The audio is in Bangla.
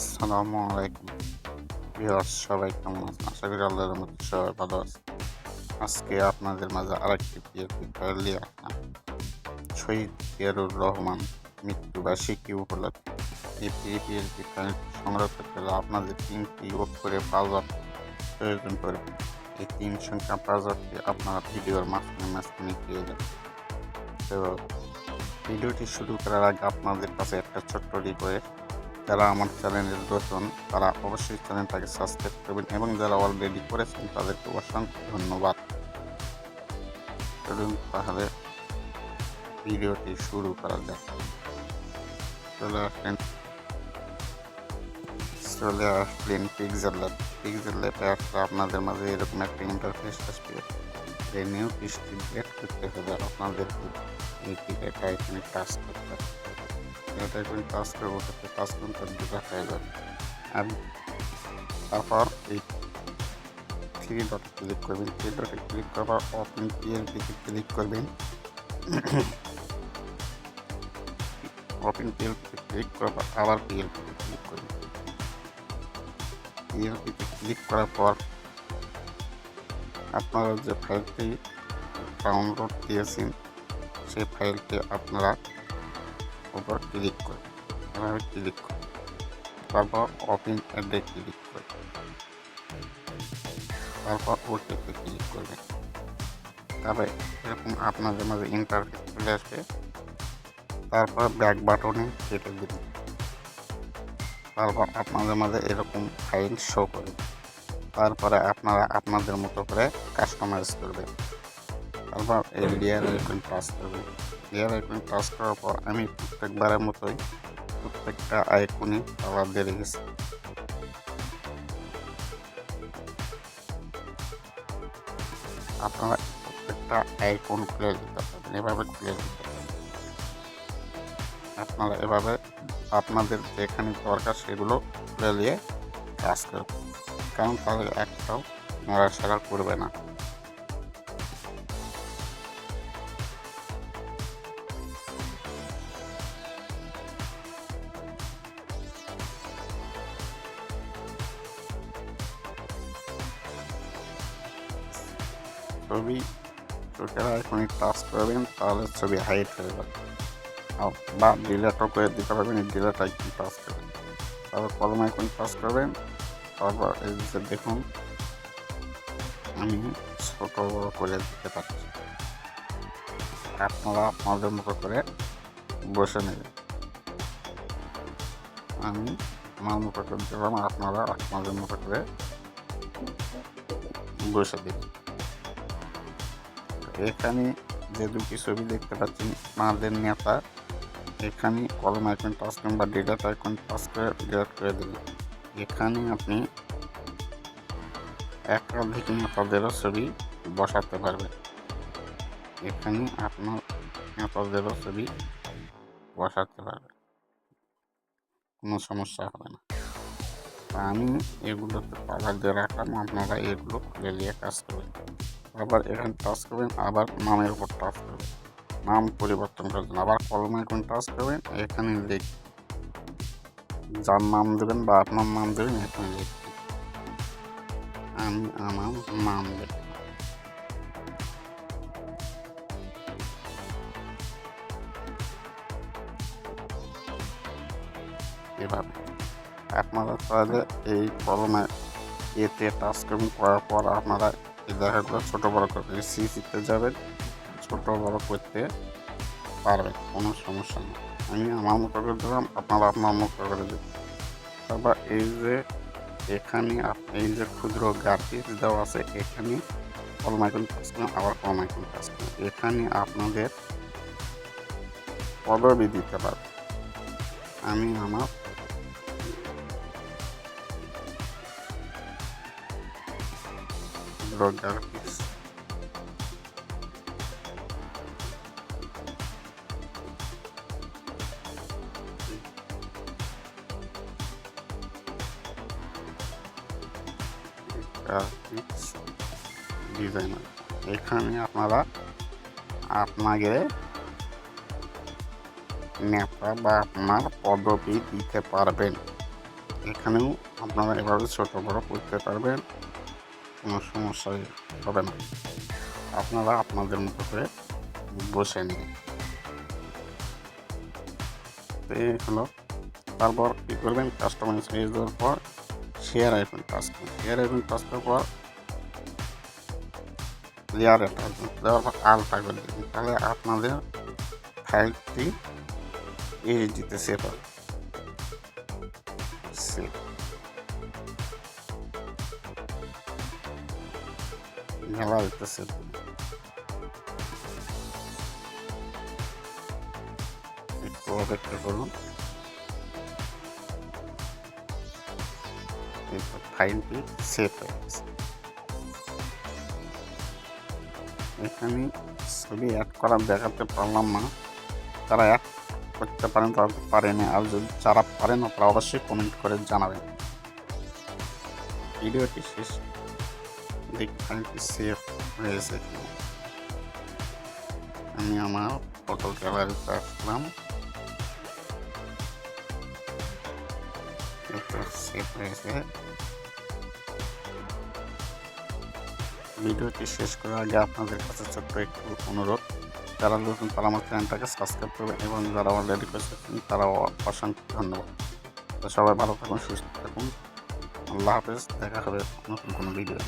আসসালামু আলাইকুম ভিউয়ার্স, সবাই কেমন আছেন? আশা করি আল্লাহর রহমতে সবাই ভালো আছে। আজকে আপনাদের মাঝে আরেকটি পিএলপি ফাইল নিয়ে আসলাম। শহীদ জিয়াউর রহমান মৃত্যুবার্ষিকী উপলক্ষে এই পিএলপি ফাইল সংগ্রহ করতে হলে আপনাদের 3টি অক্ষরে পাসওয়ার্ড প্রয়োজন পড়বে। এই 3 সংখ্যা পাসওয়ার্ডটি আপনারা ভিডিওর মাঝখানে পেয়ে যাবেন। তো ভিডিওটি শুরু করার আগে আপনাদের কাছে একটা ছোট্ট রিকোয়েস্ট, যারা আমার চ্যানেলের নতুন তারা অবশ্যই চ্যানেলটাকে সাবস্ক্রাইব করবেন এবং যারা অলরেডি করেছেন তাদেরকে অসংখ্য ধন্যবাদ। চলুন তাহলে ভিডিওটি শুরু করা যাক। চলে আসলেন পিক্সেল ল্যাবে আসলে আপনাদের মাঝে এরকম একটা ইন্টারফেস আসবে। এই নিউ পৃষ্ঠটি ব্রেক করতে হলে আপনাদেরকে এই টিকেটটা এখানে কাজ করতে হবে। এটা এখন কাজ করবো, কাজ করতে দেখা যাবে। আর তারপর এই থ্রি ডটে ক্লিক করবেন। থ্রি ডটে ক্লিক করার ওপেন পিএলপিতে ক্লিক করবেন। ওপেন পিএলপিতে ক্লিক করার আবার পিএলপিতে ক্লিক করবেন। পিএলপিতে ক্লিক করার পর আপনারা যে ফাইলটি ডাউনলোড দিয়েছেন সেই ফাইলটি আপনারা উপর ক্লিক করবেন। এভাবে ক্লিক করবেন, তারপর ওপেন অ্যাডে ক্লিক করবেন, তারপর ওটিতে ক্লিক করবেন। তবে এরকম আপনাদের মাঝে ইন্টারফেস চলে আসবে। তারপর ব্যাক বাটনে কেটে দিন। তারপর আপনাদের মাঝে এরকম ফাইল শো করবে। তারপরে আপনারা আপনাদের মতো করে কাস্টমাইজ করবেন। তারপর এই লেয়ার আইকন টাচ করবেন। লেয়ার আইকন টাচ করার পর আমি প্রত্যেকবারের মতোই প্রত্যেকটা আইকনই কালার দিয়ে রেখেছি। আপনারা প্রত্যেকটা আইকন খুলে দিতে পারবেন, এভাবে খুলে দিতে পারবেন। আপনারা এভাবে আপনাদের যেখানে দরকার সেগুলো খুলে নিয়ে কাজ করবেন, কারণ তাদের একটাও নড়াচড়া করবে না। ছবি চোখের আইকনে টাচ করবেন, তাহলে ছবি হাইড হয়ে যাবে, বা ডিলেটও করে দিতে পারবেন। এই ডিলেট আইকন টাচ করবেন, তারপর কলম আইকন টাচ করবেন। তারপর এই যে দেখুন আমি ছোট বড় করে দিতে পারছি। আপনারা আপনাদের মতো করে বসে নেবেন। আমি আমার মতো করে দিলাম, আপনারা আপনাদের মতো করে বসে দেবেন। এখানে যে দুটি ছবি দেখতে পাচ্ছেন আমাদের নেতা, এখানে কলম আইকন টাচ করুন বা ডিলেট আইকন টাচ করে ডিলেট করে দিলেন। এখানে আপনি একাধিক নেতাদেরও ছবি বসাতে পারবেন। এখানে আপনার নেতাদেরও ছবি বসাতে পারবেন, কোনো সমস্যা হবে না। আমি এগুলোতে কালার দিয়ে রাখলাম, আপনারা এগুলো খুলে নিয়ে কাজ করবেন। আবার এখানে টাচ করবেন, আবার নামের উপর টাচ করবেন, নাম পরিবর্তন করবেন। আবার কলম আইকন টাচ করবেন, এখানে যার নাম দেবেন বা আপনার নাম দেবেন, এখানে লিখবেন আমি আমার নাম দেবেন। এভাবে আপনারা তাহলে এই কলমে এতে টাচ করবেন, করার পর আপনারা এই জায়গাগুলো ছোটো বড়ো করবেন। সিতে যাবেন, ছোটো বড়ো করতে পারবেন, কোনো সমস্যা নেই। আমি আমার মতো করে দিলাম, আপনারা আপনার মতো করে দেবেন। তারপর এই যে এখানে এই যে ক্ষুদ্র গ্রাফিক্স দেওয়া আছে, এখানে কলম আইকন টাচ করুন, আবার কলম আইকন টাচ করুন। এখানে আপনাদের পদবি দিতে পারবেন। আমি আমার গ্রাফিক্স ডিজাইনার, এখানে আপনারা আপনাদের নেতা বা আপনার পদবি দিতে পারবেন। এখানেও আপনারা এভাবে ছোট বড় করতে পারবেন, কোনো সমস্যাই হবে না। আপনারা আপনাদের মতো করে বসে নিন। এই হলো। তারপর কী করবেন, কাস্টমাইজ হয়ে যাওয়ার পর শেয়ার আইকন টাচ করুন। শেয়ার আইকন টাচ করার পর লেয়ারে টাচ করুন, দেওয়ার পর আলফা করে দেবেন। তাহলে আপনাদের ফাইলটি এইচডিতে সেভ হবে। সেভ গ্যালারিতে সেভ করুন। একটু অপেক্ষা করুন। এরপর ফাইলটি সেভ হয়ে গেছে। এখানে ছবি অ্যাড করা দেখাতে পারলাম না, তারা অ্যাড করতে পারেন, তারা পারেনি। আর যদি যারা পারেন তারা অবশ্যই কমেন্ট করে জানাবেন। ভিডিওটি শেষ দেখি ফাইলটি সেভ হয়েছে কিনা। আমি আমার ফটো গ্যালারিতে আসলাম, সেভ হয়েছে। ভিডিওটি শেষ করার আগে আপনাদের কাছে ছোট্ট একটু অনুরোধ, যারা নতুন তারা আমার চ্যানেলটাকে সাবস্ক্রাইব করবেন এবং যারা অলরেডি করেছেন তারাও অসংখ্য ধন্যবাদ। তো সবাই ভালো থাকুন, সুস্থ থাকুন। আল্লাহ হাফেজ, দেখা হবে নতুন কোনো ভিডিও।